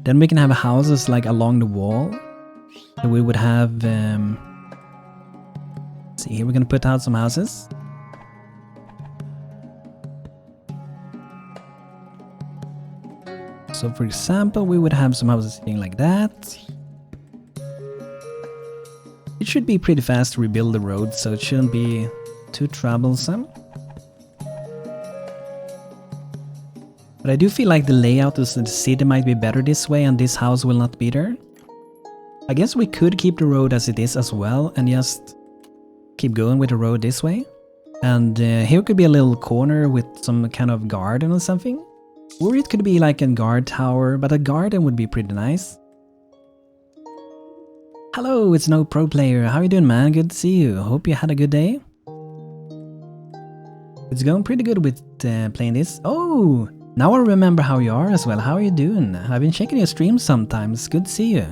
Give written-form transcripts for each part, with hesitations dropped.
Then we can have houses like along the wall. So we would have... let's see, here we're gonna put out some houses. So for example, we would have some houses sitting like that. It should be pretty fast to rebuild the road, so it shouldn't be too troublesome. But I do feel like the layout of the city might be better this way and this house will not be there. I guess we could keep the road as it is as well and just keep going with the road this way. And here could be a little corner with some kind of garden or something. Or it could be like a guard tower, but a garden would be pretty nice. Hello, it's No Pro Player. How you doing, man? Good to see you. Hope you had a good day. It's going pretty good with playing this. Oh, now I remember how you are as well. How are you doing? I've been checking your streams sometimes. Good to see you.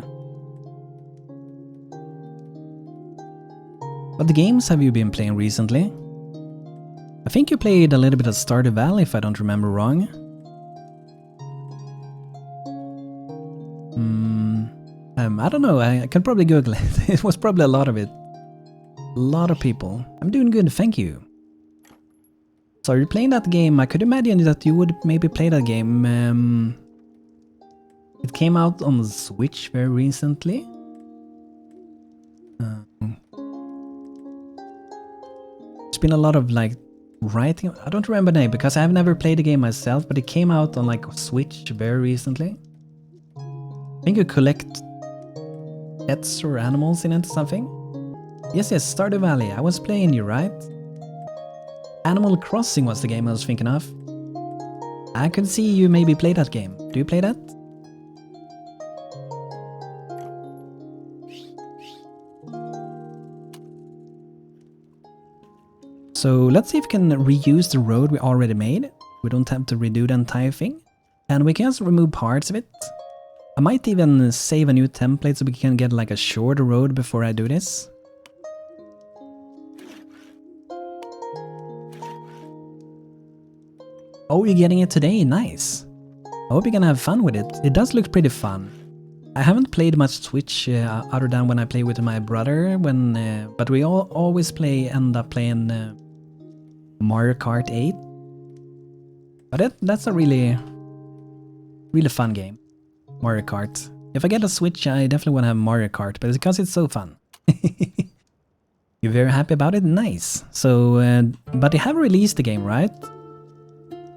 What games have you been playing recently? I think you played a little bit of Stardew Valley if I don't remember wrong. I don't know, I can probably Google it. It was probably a lot of it. A lot of people. I'm doing good, thank you. So you're playing that game. I could imagine that you would maybe play that game. It came out on the Switch very recently. There's been a lot of like writing. I don't remember the name because I've never played the game myself, but it came out on like Switch very recently. I think you collect pets or animals in it or something. Yes, Stardew Valley. I was playing you, right? Animal Crossing was the game I was thinking of. I could see you maybe play that game. Do you play that? So let's see if we can reuse the road we already made. We don't have to redo the entire thing. And we can just remove parts of it. I might even save a new template so we can get like a shorter road before I do this. Oh, you're getting it today? Nice. I hope you're gonna have fun with it. It does look pretty fun. I haven't played much Switch other than when I play with my brother, but we always end up playing Mario Kart 8. But that's a really fun game. Mario Kart. If I get a Switch, I definitely want to have Mario Kart, but it's because it's so fun. You're very happy about it? Nice. So, but they have released the game, right?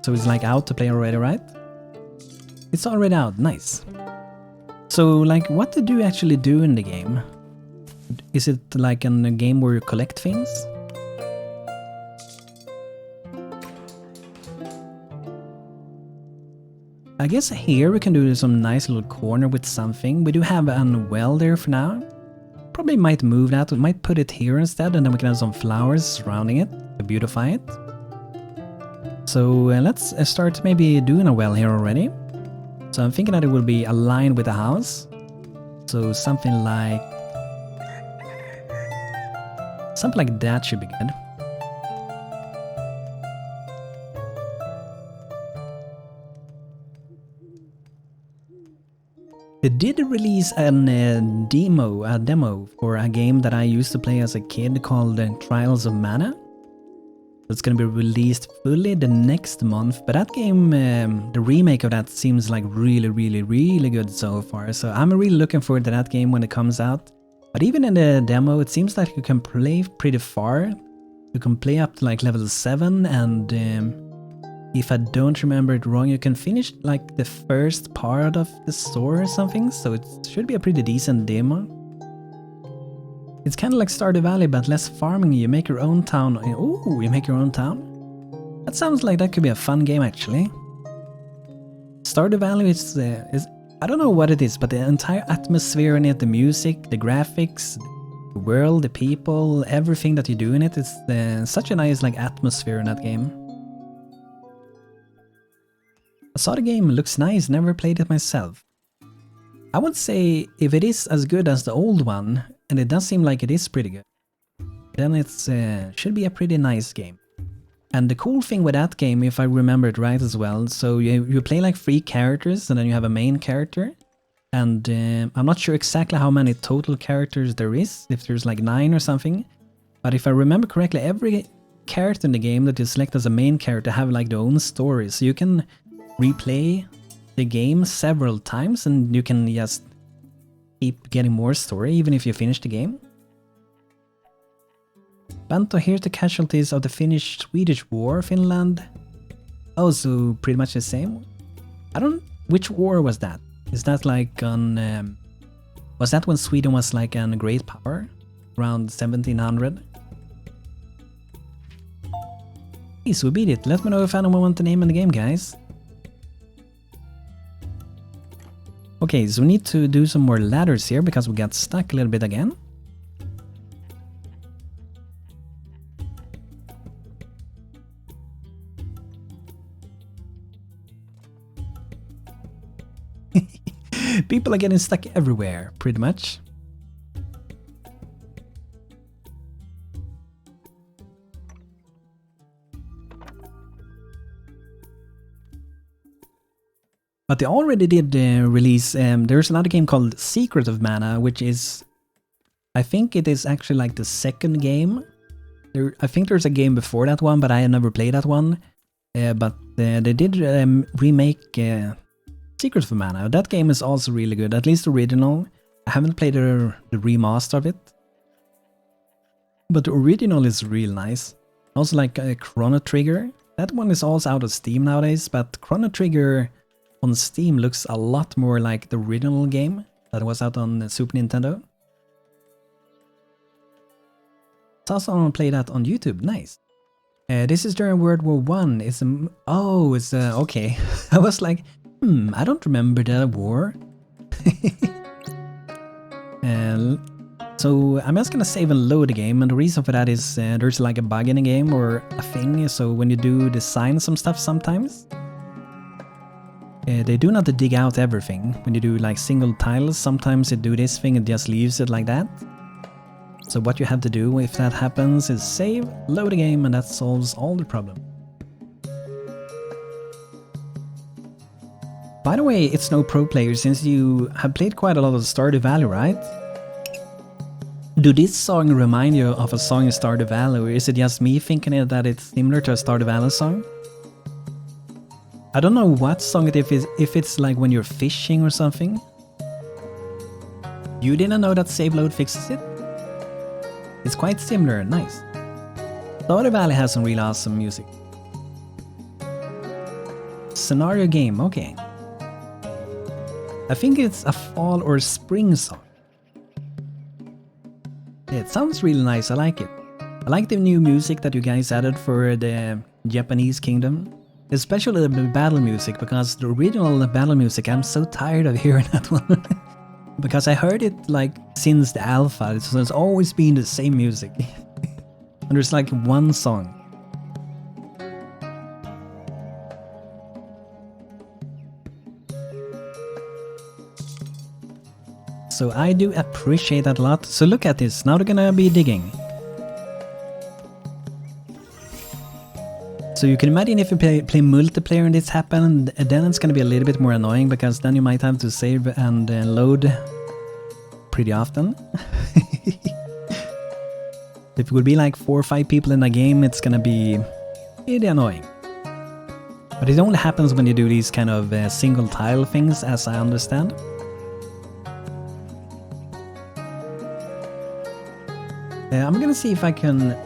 So it's like out to play already, right? It's already out. Nice. So, like, what did you actually do in the game? Is it like a game where you collect things? I guess here we can do some nice little corner with something. We do have a well there for now. Probably might move that. We might put it here instead, and then we can have some flowers surrounding it to beautify it. So let's start maybe doing a well here already. So I'm thinking that it will be aligned with the house. So something like that should be good. They did release a demo for a game that I used to play as a kid called Trials of Mana. It's gonna be released fully the next month, but that game, the remake of that seems like really good so far. So I'm really looking forward to that game when it comes out. But even in the demo, it seems like you can play pretty far. You can play up to like level 7, and if I don't remember it wrong, you can finish like the first part of the story or something. So it should be a pretty decent demo. It's kind of like Stardew Valley, but less farming. You make your own town. Ooh, you make your own town? That sounds like that could be a fun game, actually. Stardew Valley is I don't know what it is, but the entire atmosphere in it, the music, the graphics, the world, the people, everything that you do in it, it's such a nice like atmosphere in that game. I saw the game, looks nice, never played it myself. I would say if it is as good as the old one, and it does seem like it is pretty good, then it's should be a pretty nice game. And the cool thing with that game, if I remember it right as well, so you play like 3 characters and then you have a main character. And I'm not sure exactly how many total characters there is, if there's like 9 or something. But if I remember correctly, every character in the game that you select as a main character have like their own story. So you can replay the game several times and you can just keep getting more story even if you finish the game. Banto, here's the casualties of the Finnish-Swedish War, Finland. Oh, so pretty much the same? Which war was that? Is that like on... was that when Sweden was like a great power? Around 1700? Please, we beat it. Let me know if anyone wants the name in the game, guys. Okay, so we need to do some more ladders here because we got stuck a little bit again. People are getting stuck everywhere, pretty much. But they already did release, there's another game called Secret of Mana, which is, I think it is actually like the second game. I think there's a game before that one, but I had never played that one. But they did remake Secret of Mana. That game is also really good, at least the original. I haven't played the remaster of it. But the original is real nice. Also like Chrono Trigger. That one is also out of Steam nowadays, but Chrono Trigger on Steam looks a lot more like the original game that was out on Super Nintendo. Saw someone play that on YouTube, nice. This is during World War I. It's okay. I was like, I don't remember that war. So I'm just gonna save and load the game, and the reason for that is there's like a bug in the game or a thing, so when you do design some stuff sometimes, they do not dig out everything. When you do like single tiles, sometimes it do this thing and just leaves it like that. So what you have to do if that happens is save, load the game, and that solves all the problem. By the way, it's no pro player since you have played quite a lot of Stardew Valley, right? Do this song remind you of a song in Stardew Valley, or is it just me thinking that it's similar to a Stardew Valley song? I don't know what song it is, if it's like when you're fishing or something. You didn't know that save load fixes it? It's quite similar, nice. Stardew Valley has some really awesome music. Scenario game, okay. I think it's a fall or spring song. It sounds really nice, I like it. I like the new music that you guys added for the Japanese kingdom. Especially the battle music, because the original battle music, I'm so tired of hearing that one. Because I heard it like since the alpha, so it's always been the same music. And there's like one song. So I do appreciate that a lot. So look at this, now they're gonna be digging. So you can imagine if you play multiplayer and this happens, then it's gonna be a little bit more annoying, because then you might have to save and load pretty often. If it would be like 4 or 5 people in a game, it's gonna be pretty annoying. But it only happens when you do these kind of single tile things, as I understand. I'm gonna see if I can...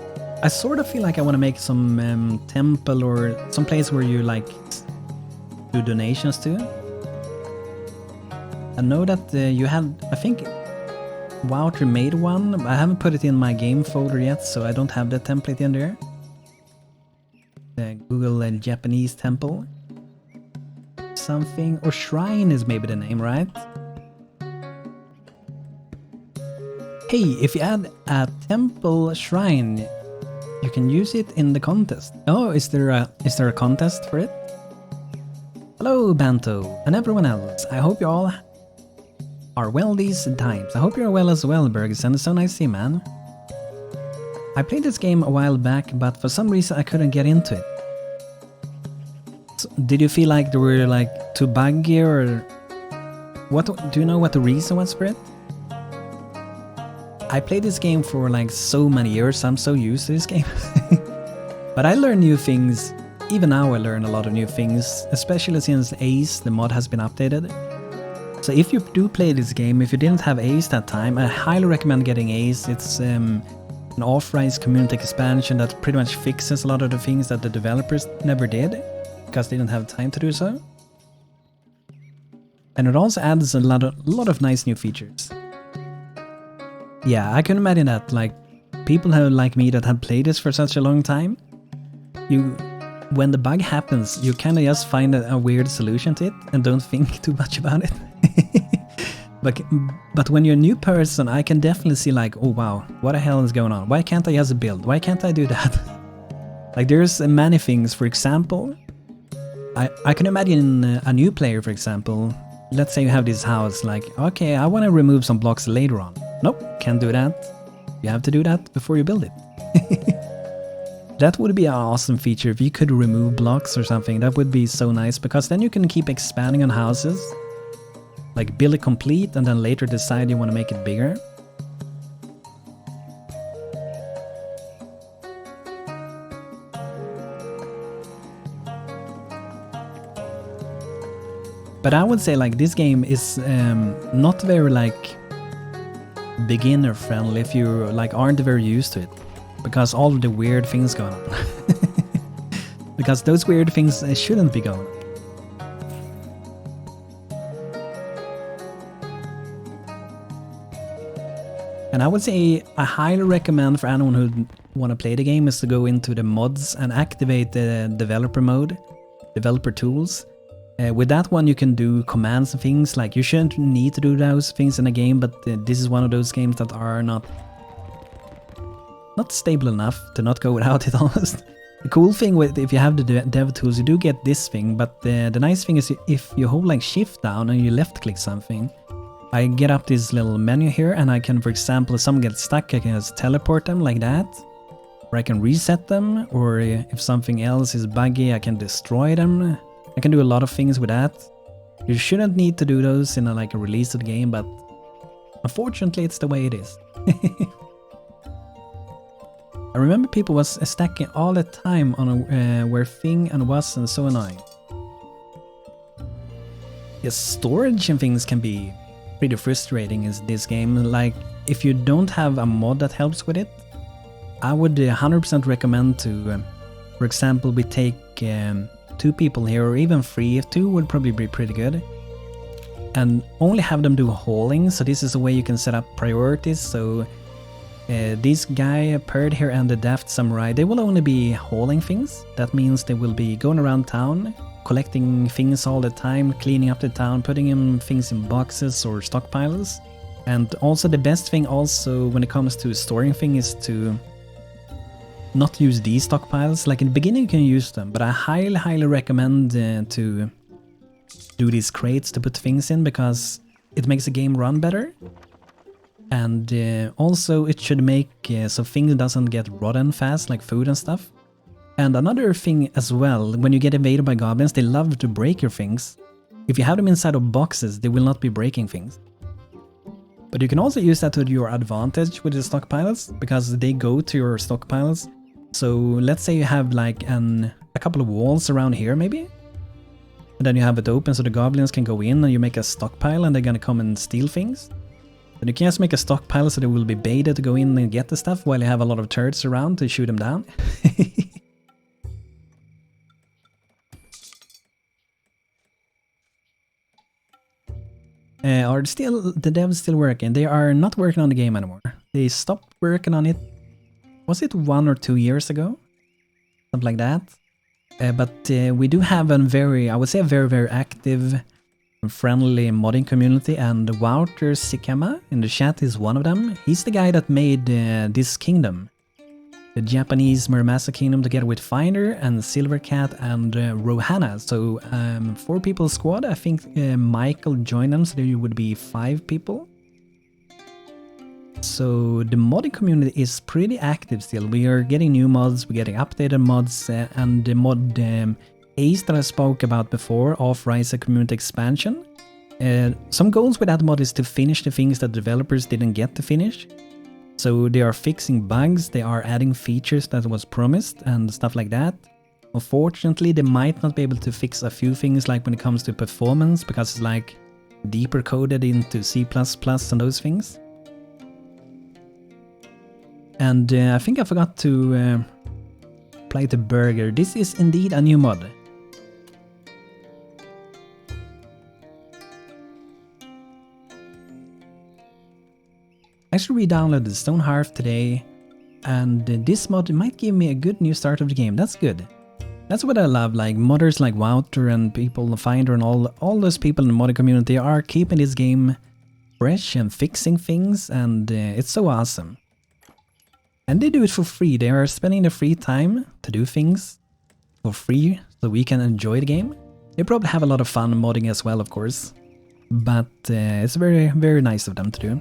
I sort of feel like I want to make some temple or some place where you like do donations to. I know that you had, I think Wouter made one. I haven't put it in my game folder yet, so I don't have the template in there. Google Japanese temple. Something, or shrine is maybe the name, right? Hey, if you add a temple shrine, you can use it in the contest. Oh, is there a contest for it? Hello, Banto, and everyone else. I hope you all are well these times. I hope you're well as well, Bergson. It's so nice to see, man. I played this game a while back, but for some reason I couldn't get into it. So, did you feel like they were like too buggy, or what do you know what the reason was for it? I played this game for like so many years, I'm so used to this game. But I learn new things, even now I learn a lot of new things, especially since Ace, the mod, has been updated. So if you do play this game, if you didn't have Ace that time, I highly recommend getting Ace. It's an authorized community expansion that pretty much fixes a lot of the things that the developers never did, because they didn't have time to do so. And it also adds a lot of nice new features. Yeah, I can imagine that, like, people like me that have played this for such a long time, when the bug happens, you kind of just find a weird solution to it and don't think too much about it. But when you're a new person, I can definitely see like, oh wow, what the hell is going on? Why can't I just build? Why can't I do that? Like, there's many things. For example, I can imagine a new player, for example. Let's say you have this house, like, okay, I want to remove some blocks later on. Nope, can't do that. You have to do that before you build it. That would be an awesome feature if you could remove blocks or something. That would be so nice, because then you can keep expanding on houses. Like, build it complete and then later decide you want to make it bigger. But I would say like this game is not very like beginner friendly if you like aren't very used to it, because all of the weird things going on. Because those weird things shouldn't be going on. And I would say I highly recommend for anyone who want to play the game is to go into the mods and activate the developer mode, developer tools. With that one you can do commands and things. Like, you shouldn't need to do those things in a game, but this is one of those games that are not stable enough to not go without it almost. The cool thing with if you have the dev tools, you do get this thing, but the nice thing is if you hold like shift down and you left click something, I get up this little menu here and I can, for example, if someone gets stuck, I can just teleport them like that. Or I can reset them, or if something else is buggy, I can destroy them. I can do a lot of things with that. You shouldn't need to do those in a release of the game, but unfortunately it's the way it is. I remember people was stacking all the time on where thing and was, and so annoying. Yes, storage and things can be pretty frustrating in this game. Like, if you don't have a mod that helps with it, I would 100% recommend to, for example, we take 2 people here, or even 3, if 2 would probably be pretty good. And only have them do hauling, so this is a way you can set up priorities. So this guy, Perd here, and the Daft Samurai, they will only be hauling things. That means they will be going around town, collecting things all the time, cleaning up the town, putting in things in boxes or stockpiles. And also the best thing also when it comes to storing things is to not use these stockpiles. Like, in the beginning you can use them, but I highly recommend to do these crates to put things in, because it makes the game run better. And also it should make so things doesn't get rotten fast, like food and stuff. And another thing as well, when you get invaded by goblins, they love to break your things. If you have them inside of boxes, they will not be breaking things. But you can also use that to your advantage with the stockpiles, because they go to your stockpiles. So let's say you have like a couple of walls around here maybe, and then you have it open so the goblins can go in, and you make a stockpile and they're gonna come and steal things. Then you can just make a stockpile so they will be baited to go in and get the stuff, while you have a lot of turrets around to shoot them down. Are the devs still working? They are not working on the game anymore. They stopped working on it, was it 1 or 2 years ago? Something like that. But we do have I would say a very active and friendly modding community, and Wouter Sikama in the chat is one of them. He's the guy that made this kingdom. The Japanese Muramasa kingdom, together with Finder and Silvercat and Rohana. So 4 people squad. I think Michael joined them, so there would be 5 people. So the modding community is pretty active still. We are getting new mods, we're getting updated mods, and the mod Ace that I spoke about before, authorized a community expansion. Some goals with that mod is to finish the things that developers didn't get to finish. So they are fixing bugs, they are adding features that was promised and stuff like that. Unfortunately, they might not be able to fix a few things like when it comes to performance, because it's like deeper coded into C++ and those things. And I think I forgot to apply the burger. This is indeed a new mod. I actually re-downloaded Stonehearth today, and this mod might give me a good new start of the game. That's good. That's what I love, like modders like Wouter and people, Finder and all those people in the modding community are keeping this game fresh and fixing things, and it's so awesome. And they do it for free. They are spending their free time to do things for free so we can enjoy the game. They probably have a lot of fun modding as well, of course, but it's very, very nice of them to do.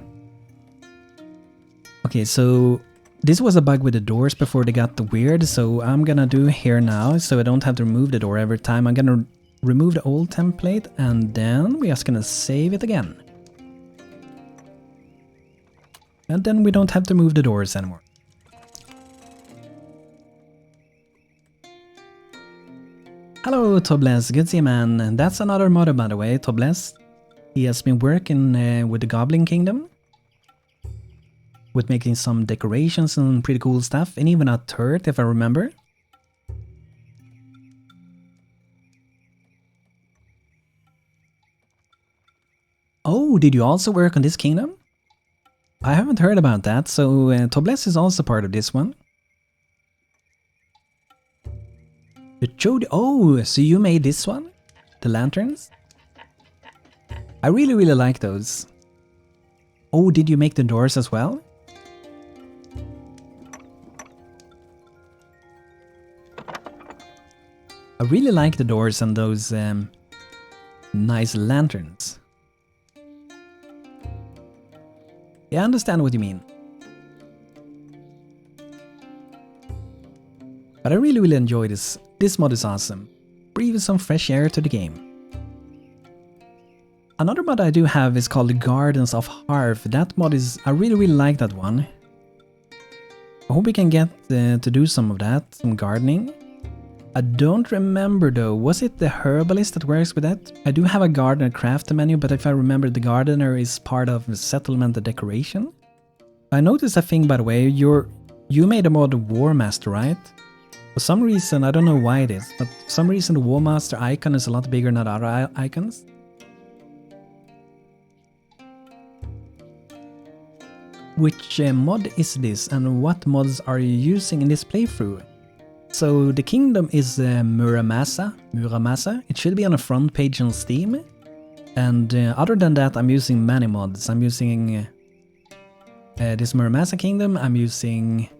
Okay, so this was a bug with the doors before they got weird, so I'm gonna do here now, so I don't have to remove the door every time. I'm gonna remove the old template, and then we're just gonna save it again. And then we don't have to move the doors anymore. Hello Tobless, good to see you, man. And that's another modder, by the way, Tobless. He has been working with the Goblin Kingdom, with making some decorations and pretty cool stuff, and even a turret, if I remember. Oh, did you also work on this kingdom? I haven't heard about that, so Tobless is also part of this one. The Chode. Oh, so you made this one? The lanterns? I really, really like those. Oh, did you make the doors as well? I really like the doors and those nice lanterns. Yeah, I understand what you mean. But I really, really enjoy this. This mod is awesome. Breathes some fresh air to the game. Another mod I do have is called Gardens of Hearth. That mod is... I really, really like that one. I hope we can get to do some of that, some gardening. I don't remember though, was it the herbalist that works with that? I do have a gardener craft menu, but if I remember, the gardener is part of the settlement, the decoration. I noticed a thing, by the way, you made a mod of War Master, right? For some reason, I don't know why it is, but for some reason the War Master icon is a lot bigger than other icons. Which mod is this, and what mods are you using in this playthrough? So the kingdom is Muramasa. It should be on the front page on Steam. And other than that, I'm using many mods. I'm using this Muramasa kingdom. I'm using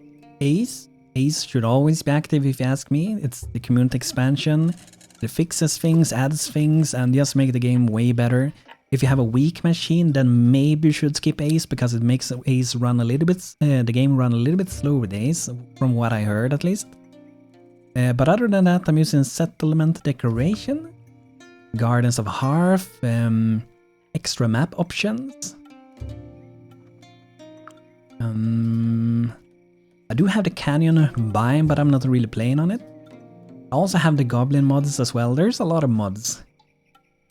Ace. Ace should always be active if you ask me. It's the community expansion. It fixes things, adds things, and just make the game way better. If you have a weak machine, then maybe you should skip Ace, because it makes Ace run a little bit, the game run a little bit slow with Ace, from what I heard at least. But other than that, I'm using settlement decoration, Gardens of Hearth, extra map options. I do have the Canyon biome, but I'm not really playing on it. I also have the Goblin mods as well. There's a lot of mods.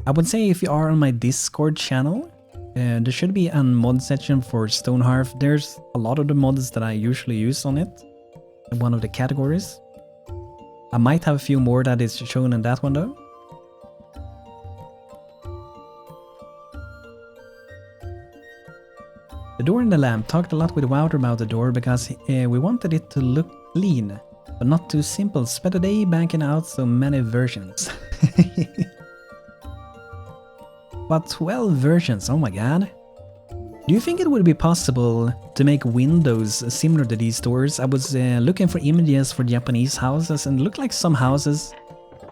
I would say if you are on my Discord channel, there should be a mod section for Stonehearth. There's a lot of the mods that I usually use on it, one of the categories. I might have a few more that is shown in that one though. The door and the lamp. Talked a lot with Wouter about the door because we wanted it to look clean, but not too simple. Spent a day banking out so many versions. But 12 versions, oh my god. Do you think it would be possible to make windows similar to these doors? I was looking for images for Japanese houses, and it looked like some houses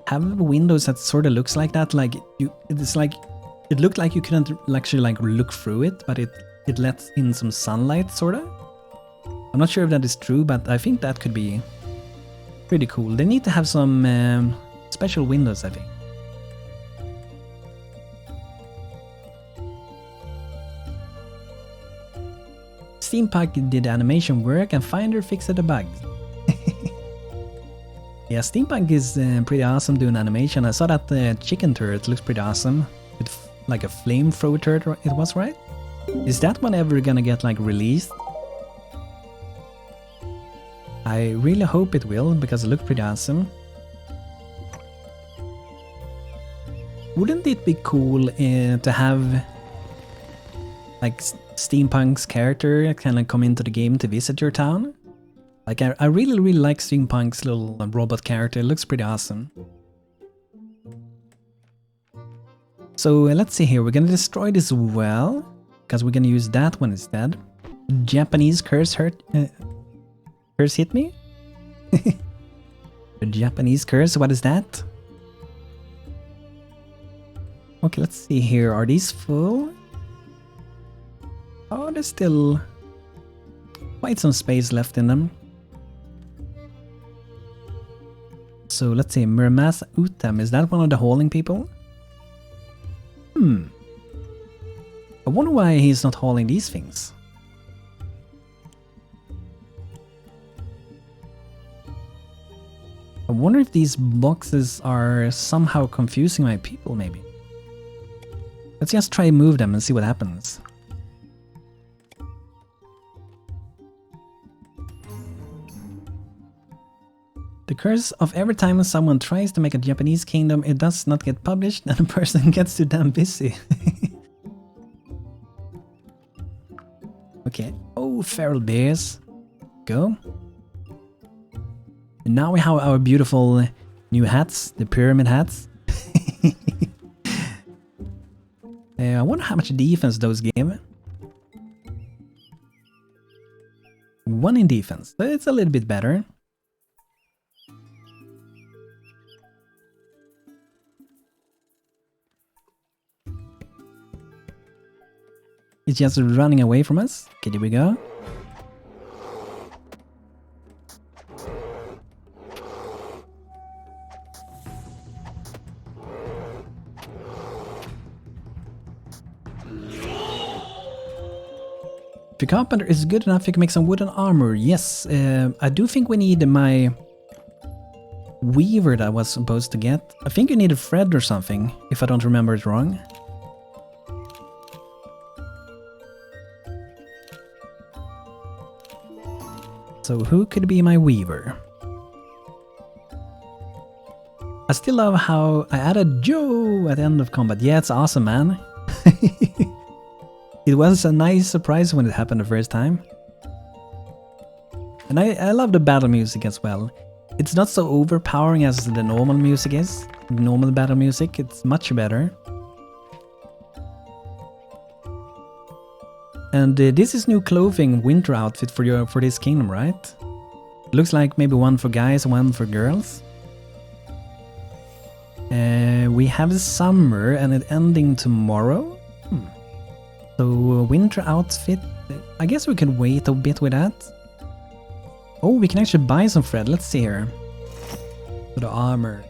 have windows that sort of looks like that. Like it looked like you couldn't actually like look through it, but it lets in some sunlight, sort of. I'm not sure if that is true, but I think that could be pretty cool. They need to have some special windows, I think. Steampunk did animation work and Finder fixed the bugs. Yeah, Steampunk is pretty awesome doing animation. I saw that the chicken turret looks pretty awesome. With like a flamethrower turret, it was, right? Is that one ever gonna get like released? I really hope it will, because it looked pretty awesome. Wouldn't it be cool to have like Steampunk's character kind of come into the game to visit your town? Like I really like Steampunk's little robot character. It looks pretty awesome. So let's see here. We're gonna destroy this well, because we're gonna use that one instead. Japanese curse curse hit me? The Japanese curse, what is that? Okay, let's see here. Are these full? Oh, there's still quite some space left in them. So let's see, Muramasa Utam, is that one of the hauling people? I wonder why he's not hauling these things. I wonder if these boxes are somehow confusing my people, maybe. Let's just try and move them and see what happens. The curse of every time someone tries to make a Japanese kingdom, it does not get published and the person gets too damn busy. Okay. Oh, feral bears. Go. And now we have our beautiful new hats, the pyramid hats. I wonder how much defense those gave. 1 in defense. It's a little bit better. It's just running away from us. Okay, here we go. If your carpenter is good enough, you can make some wooden armor. Yes, I do think we need my weaver that I was supposed to get. I think you need a thread or something, if I don't remember it wrong. So who could be my weaver? I still love how I added Joe at the end of combat. Yeah, it's awesome, man. It was a nice surprise when it happened the first time. And I love the battle music as well. It's not so overpowering as the normal music is. Normal battle music, it's much better. And this is new clothing, winter outfit for this kingdom, right? Looks like maybe one for guys, one for girls. We have summer and it ending tomorrow. So winter outfit, I guess we can wait a bit with that. Oh, we can actually buy some thread. Let's see here. For the armor.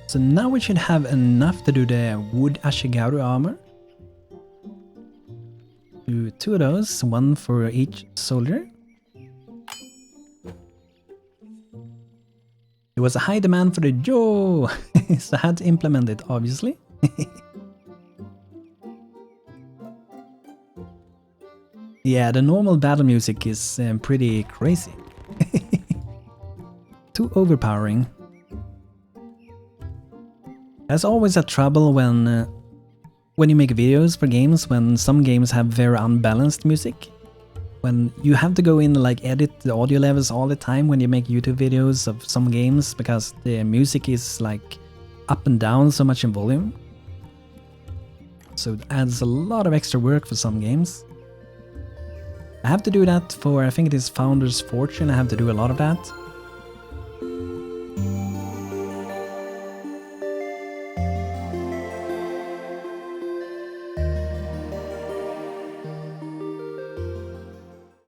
So now we should have enough to do the wood Ashigaru armor. Do 2 of those, 1 for each soldier. There was a high demand for the Joe, so I had to implement it, obviously. Yeah, the normal battle music is pretty crazy. Too overpowering. There's always a trouble when you make videos for games, when some games have very unbalanced music. When you have to go in and like edit the audio levels all the time when you make YouTube videos of some games, because the music is like up and down so much in volume. So it adds a lot of extra work for some games. I have to do that for, I think it is Founder's Fortune, I have to do a lot of that.